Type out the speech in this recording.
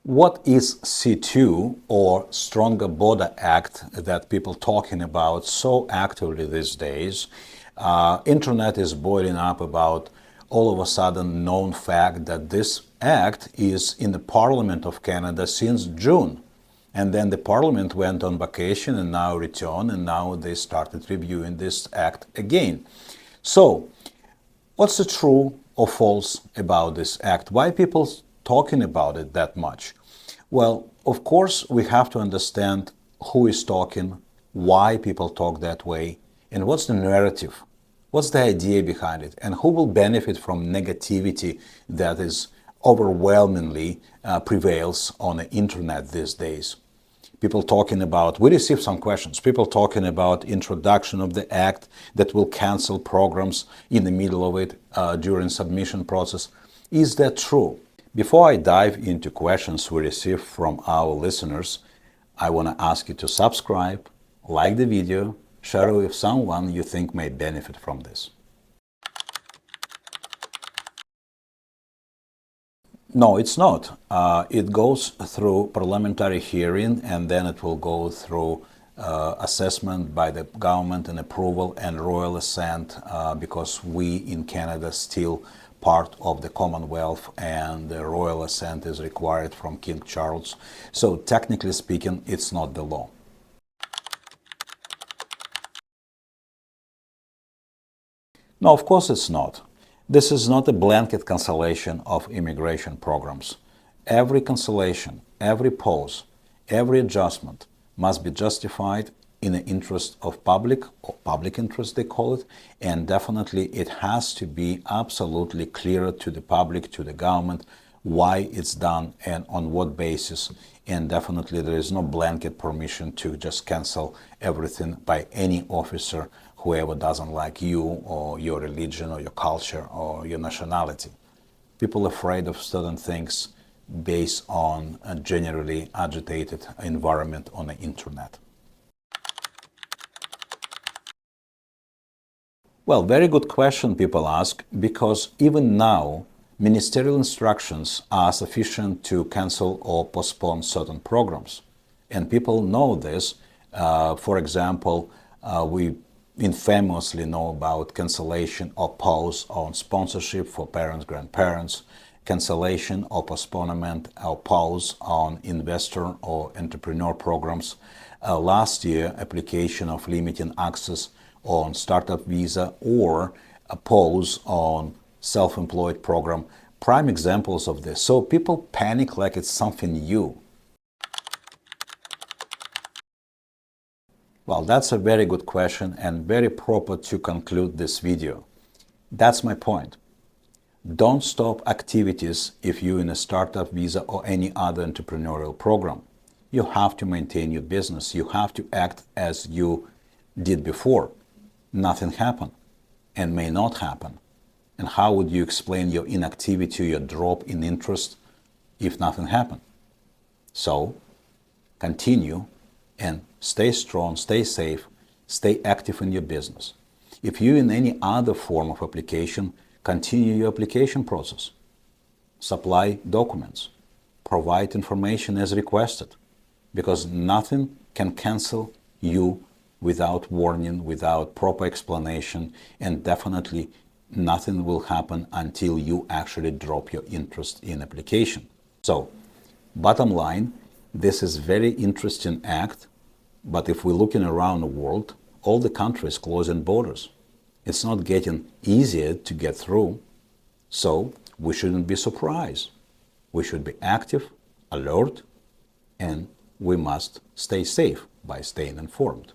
What is C-2 or Stronger Border Act that people talking about so actively these days? Internet is boiling up about all of a sudden known fact that this act is in the Parliament of Canada since June. And then the Parliament went on vacation and now returned, and now they started reviewing this act again. So, what's the true or false about this act? Why people talking about it that much? Well, of course, we have to understand who is talking, why people talk that way, and what's the narrative, what's the idea behind it, and who will benefit from negativity that is overwhelmingly prevails on the internet these days. People talking about, we received some questions, people talking about introduction of the act that will cancel programs in the middle of it during submission process. Is that true? Before I dive into questions we received from our listeners, I want to ask you to subscribe, like the video, share it with someone you think may benefit from this. No, it's not. It goes through parliamentary hearing, and then it will go through assessment by the government and approval and royal assent, because we in Canada still part of the Commonwealth and the royal assent is required from King Charles. So technically speaking, it's not the law. No, of course it's not. This is not a blanket cancellation of immigration programs. Every cancellation, every pause, every adjustment must be justified in the interest of public, or public interest they call it, and definitely it has to be absolutely clear to the public, to the government, why it's done and on what basis, and definitely there is no blanket permission to just cancel everything by any officer, whoever doesn't like you or your religion or your culture or your nationality. People are afraid of certain things based on a generally agitated environment on the internet. Well, very good question people ask, because even now ministerial instructions are sufficient to cancel or postpone certain programs. And people know this. For example, we infamously know about cancellation or pause on sponsorship for parents, grandparents, cancellation or postponement or pause on investor or entrepreneur programs. Last year, application of limiting access on startup visa or a pause on self-employed program. Prime examples of this. So people panic like it's something new. Well, that's a very good question and very proper to conclude this video. That's my point. Don't stop activities if you're in a startup visa or any other entrepreneurial program. You have to maintain your business. You have to act as you did before. Nothing happened and may not happen. And how would you explain your inactivity, your drop in interest if nothing happened? So continue and stay strong, stay safe, stay active in your business. If you're in any other form of application, continue your application process. Supply documents. Provide information as requested, because nothing can cancel you without warning, without proper explanation, and definitely nothing will happen until you actually drop your interest in application. So, bottom line, this is very interesting act, but if we're looking around the world, all the countries closing borders. It's not getting easier to get through, so we shouldn't be surprised. We should be active, alert, and we must stay safe by staying informed.